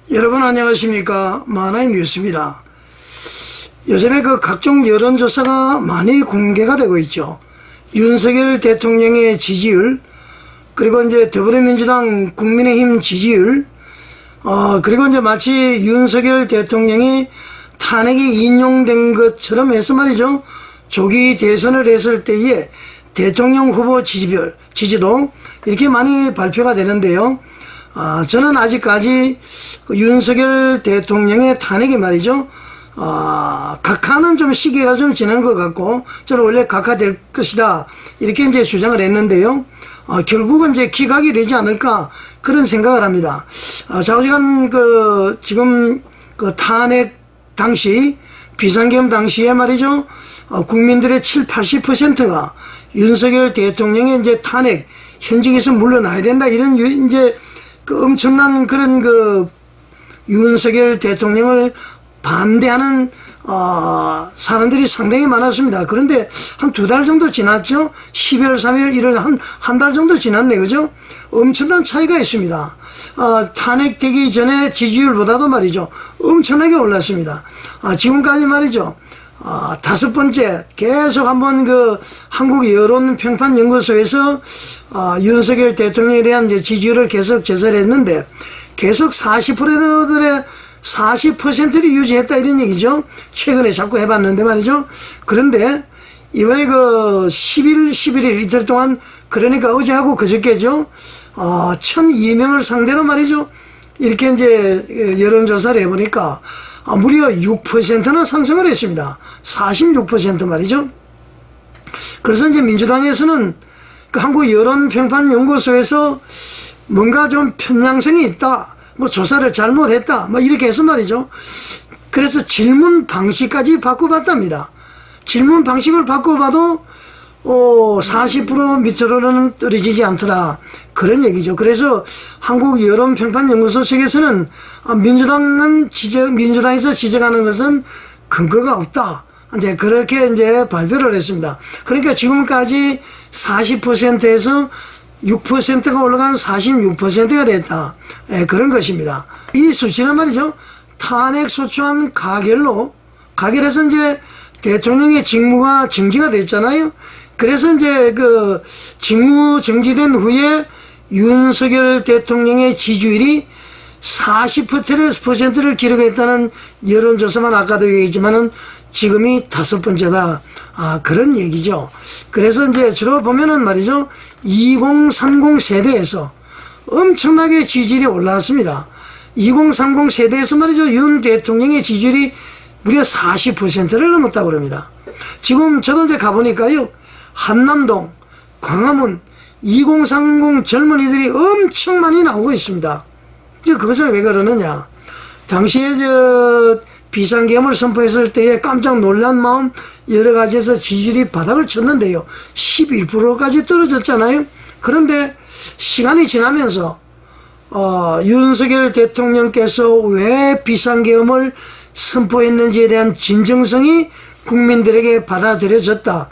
여러분 안녕하십니까. 만화의 뉴스입니다. 요즘에 각종 여론조사가 많이 공개가 되고 있죠. 윤석열 대통령의 지지율, 그리고 이제 더불어민주당 국민의힘 지지율, 그리고 이제 마치 윤석열 대통령이 탄핵이 인용된 것처럼 해서 말이죠. 조기 대선을 했을 때의 대통령 후보 지지도 이렇게 많이 발표가 되는데요. 저는 아직까지 윤석열 대통령의 탄핵이 말이죠. 각하는 좀 시기가 좀 지난 것 같고, 저는 원래 각하될 것이다. 이렇게 이제 주장을 했는데요. 결국은 이제 기각이 되지 않을까, 그런 생각을 합니다. 좌우지간 지금 탄핵 당시, 비상계엄 당시에 말이죠. 국민들의 80%가 윤석열 대통령의 이제 탄핵, 현직에서 물러나야 된다. 이런 이제 엄청난 그런 윤석열 대통령을 반대하는 사람들이 상당히 많았습니다. 그런데 한 2달 정도 지났죠. 12월 3일 1월 한 달 정도 지났네, 그죠? 엄청난 차이가 있습니다. 탄핵되기 전에 지지율보다도 말이죠, 엄청나게 올랐습니다. 지금까지 말이죠, 5번째 계속 한번 한국여론평판연구소에서 윤석열 대통령에 대한 이제 지지율을 계속 조사를 했는데, 계속 40%를 유지했다 이런 얘기죠. 최근에 자꾸 해봤는데 말이죠. 그런데 이번에 10일, 11일 이틀 동안, 그러니까 어제하고 그저께죠. 1,002명을 상대로 말이죠. 이렇게 이제 여론조사를 해보니까 무려 6%나 상승을 했습니다. 46% 말이죠. 그래서 이제 민주당에서는 한국여론평판연구소에서 뭔가 좀 편향성이 있다, 뭐 조사를 잘못했다, 뭐 이렇게 해서 말이죠. 그래서 질문 방식까지 바꿔봤답니다. 질문 방식을 바꿔봐도 40% 밑으로는 떨어지지 않더라, 그런 얘기죠. 그래서 한국여론평판연구소 측에서는 민주당에서 지적하는 것은 근거가 없다, 이제 그렇게 이제 발표를 했습니다. 그러니까 지금까지 40%에서 6%가 올라간 46%가 됐다. 그런 것입니다. 이 수치는 말이죠. 탄핵 소추안 가결해서 이제 대통령의 직무가 정지가 됐잖아요. 그래서 이제 직무 정지된 후에 윤석열 대통령의 지지율이 40%를 기록했다는 여론조사만 아까도 얘기했지만은 지금이 5번째다. 그런 얘기죠. 그래서 이제 주로 보면은 말이죠. 2030 세대에서 엄청나게 지지율이 올라왔습니다. 2030 세대에서 말이죠. 윤 대통령의 지지율이 무려 40%를 넘었다고 그럽니다. 지금 저도 이제 가보니까요. 한남동, 광화문, 2030 젊은이들이 엄청 많이 나오고 있습니다. 그것을 왜 그러느냐. 당시에 비상계엄을 선포했을 때에 깜짝 놀란 마음 여러 가지에서 지지율이 바닥을 쳤는데요. 11%까지 떨어졌잖아요. 그런데 시간이 지나면서 윤석열 대통령께서 왜 비상계엄을 선포했는지에 대한 진정성이 국민들에게 받아들여졌다.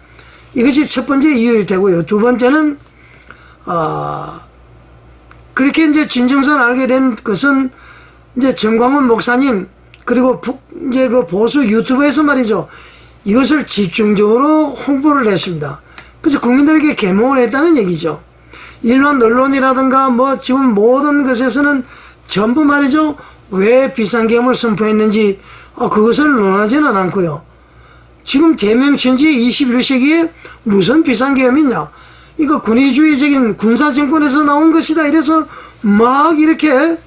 이것이 첫 번째 이유일 테고요. 두 번째는 그렇게 이제 진정성을 알게 된 것은 이제 정광훈 목사님, 그리고 이제 보수 유튜브에서 말이죠. 이것을 집중적으로 홍보를 했습니다. 그래서 국민들에게 계몽을 했다는 얘기죠. 일반 언론이라든가 지금 모든 것에서는 전부 말이죠. 왜 비상계엄을 선포했는지 그것을 논하지는 않고요. 지금 대명천지 21세기에 무슨 비상계엄이냐. 이거 권위주의적인 군사정권에서 나온 것이다. 이래서 막 이렇게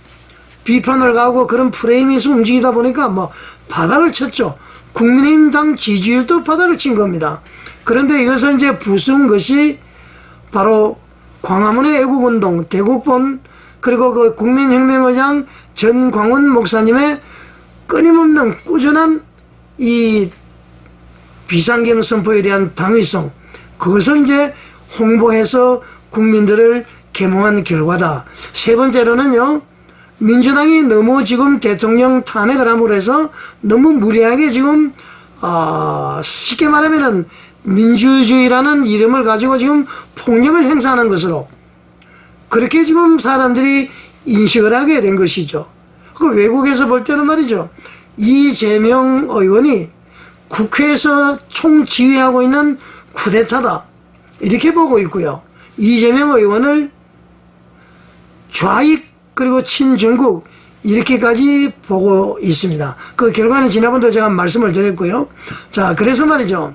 비판을 가고 그런 프레임에서 움직이다 보니까 바닥을 쳤죠. 국민의힘당 지지율도 바닥을 친 겁니다. 그런데 이것을 이제 부수은 것이 바로 광화문의 애국운동, 대국본, 그리고 국민혁명의장 전광훈 목사님의 끊임없는 꾸준한 이 비상계엄 선포에 대한 당위성, 그것을 이제 홍보해서 국민들을 계몽한 결과다. 세 번째로는요, 민주당이 너무 지금 대통령 탄핵을 함으로 해서 너무 무리하게 지금 쉽게 말하면은 민주주의라는 이름을 가지고 지금 폭력을 행사하는 것으로 그렇게 지금 사람들이 인식을 하게 된 것이죠. 그 외국에서 볼 때는 말이죠. 이재명 의원이 국회에서 총지휘하고 있는 쿠데타다. 이렇게 보고 있고요. 이재명 의원을 좌익 그리고 친중국 이렇게까지 보고 있습니다. 그 결과는 지난번도 제가 말씀을 드렸고요. 자, 그래서 말이죠.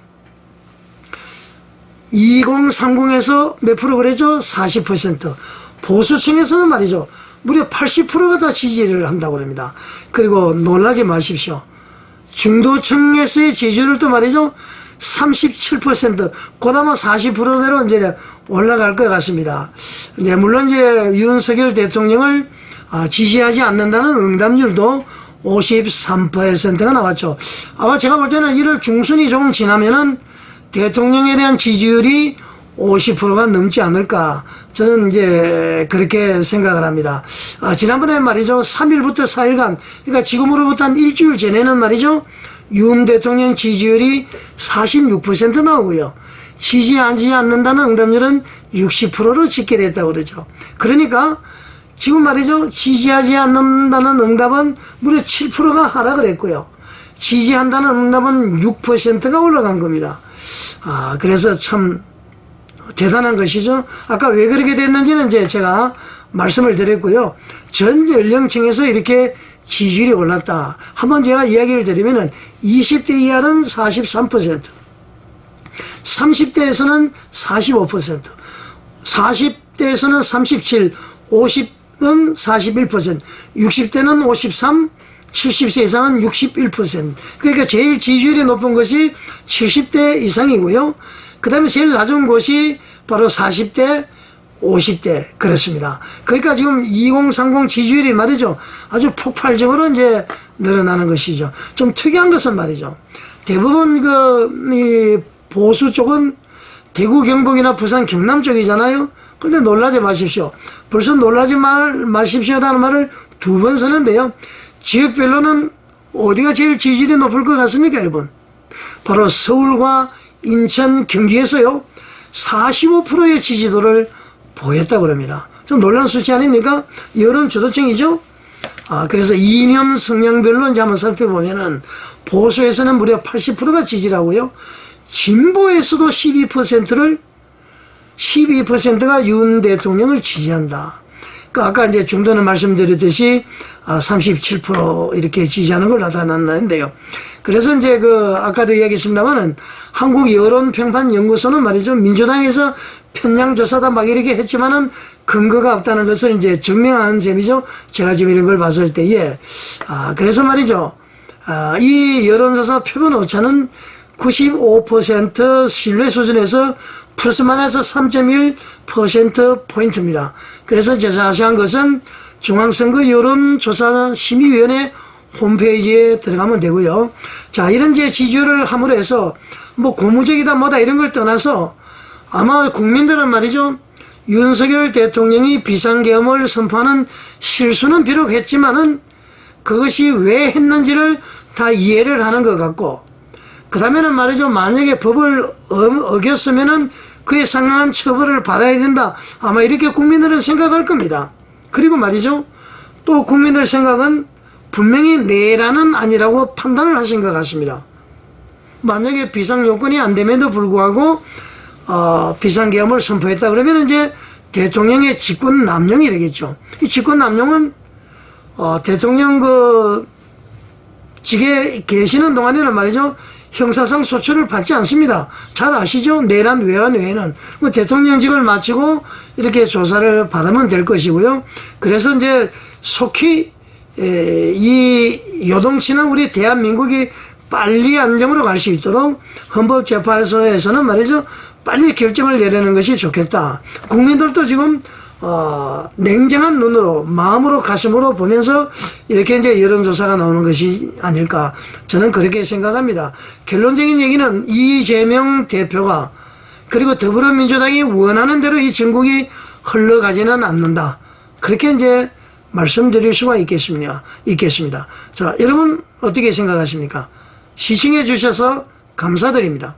2030에서 몇 프로 그랬죠? 40%. 보수층에서는 말이죠. 무려 80%가 다 지지를 한다고 합니다. 그리고 놀라지 마십시오. 중도층에서의 지지율도 말이죠. 37%, 곧 아마 40%대로 이제 올라갈 것 같습니다. 이제 물론 이제 윤석열 대통령을 지지하지 않는다는 응답률도 53%가 나왔죠. 아마 제가 볼 때는 1월 중순이 조금 지나면은 대통령에 대한 지지율이 50%가 넘지 않을까. 저는 이제 그렇게 생각을 합니다. 지난번에 말이죠. 3일부터 4일간, 그러니까 지금으로부터 한 일주일 전에는 말이죠. 윤 대통령 지지율이 46% 나오고요. 지지하지 않는다는 응답률은 60%로 집계됐다고 그러죠. 그러니까 지금 말이죠. 지지하지 않는다는 응답은 무려 7%가 하락을 했고요. 지지한다는 응답은 6%가 올라간 겁니다. 그래서 참 대단한 것이죠. 아까 왜 그렇게 됐는지는 이제 제가 말씀을 드렸고요. 전 연령층에서 이렇게 지지율이 올랐다. 한번 제가 이야기를 드리면은 20대 이하는 43%, 30대에서는 45%, 40대에서는 37, 50은 41%, 60대는 53, 70세 이상은 61%. 그러니까 제일 지지율이 높은 것이 70대 이상이고요. 그 다음에 제일 낮은 곳이 바로 40대, 50대 그렇습니다. 그러니까 지금 2030 지지율이 말이죠. 아주 폭발적으로 이제 늘어나는 것이죠. 좀 특이한 것은 말이죠. 대부분 이 보수 쪽은 대구 경북이나 부산 경남 쪽이잖아요. 그런데 놀라지 마십시오. 벌써 놀라지 마십시오라는 말을 2번 쓰는데요. 지역별로는 어디가 제일 지지율이 높을 것 같습니까, 여러분? 바로 서울과 인천, 경기에서요. 45%의 지지도를 보였다고 합니다. 좀 놀라운 수치 아닙니까? 여론 주도층이죠? 그래서 이념 성향별로 이제 한번 살펴보면은 보수에서는 무려 80%가 지지를 하고요. 진보에서도 12%가 윤 대통령을 지지한다. 아까 이제 중도는 말씀드렸듯이 37% 이렇게 지지하는 걸 나타났는데요. 그래서 이제 아까도 이야기했습니다만은 한국 여론평판연구소는 말이죠. 민주당에서 편향조사다 막 이렇게 했지만은 근거가 없다는 것을 이제 증명한 셈이죠. 제가 지금 이런 걸 봤을 때에. 그래서 말이죠. 이 여론조사 표본 오차는 95% 신뢰 수준에서 플러스 마이너스 3.1%포인트입니다. 그래서 자세한 것은 중앙선거 여론조사심의위원회 홈페이지에 들어가면 되고요. 자, 이런 이제 지지율을 함으로 해서 뭐 고무적이다 뭐다 이런 걸 떠나서 아마 국민들은 말이죠. 윤석열 대통령이 비상계엄을 선포하는 실수는 비록 했지만은 그것이 왜 했는지를 다 이해를 하는 것 같고, 그 다음에는 말이죠. 만약에 법을 어겼으면은 그에 상응한 처벌을 받아야 된다. 아마 이렇게 국민들은 생각할 겁니다. 그리고 말이죠. 또 국민들 생각은 분명히 내란은 아니라고 판단을 하신 것 같습니다. 만약에 비상요건이 안 됨에도 불구하고 비상계엄을 선포했다 그러면 이제 대통령의 직권남용이 되겠죠. 이 직권남용은 대통령 직에 계시는 동안에는 말이죠. 형사상 소출을 받지 않습니다. 잘 아시죠? 내란 외환 외에는 대통령직을 마치고 이렇게 조사를 받으면 될 것이고요. 그래서 이제 속히 이 요동치는 우리 대한민국이 빨리 안정으로 갈 수 있도록 헌법재판소에서는 말이죠. 빨리 결정을 내리는 것이 좋겠다. 국민들도 지금 냉정한 눈으로, 마음으로, 가슴으로 보면서 이렇게 이제 여론조사가 나오는 것이 아닐까. 저는 그렇게 생각합니다. 결론적인 얘기는 이재명 대표가 그리고 더불어민주당이 원하는 대로 이 전국이 흘러가지는 않는다. 그렇게 이제 말씀드릴 수가 있겠습니다. 자, 여러분 어떻게 생각하십니까? 시청해 주셔서 감사드립니다.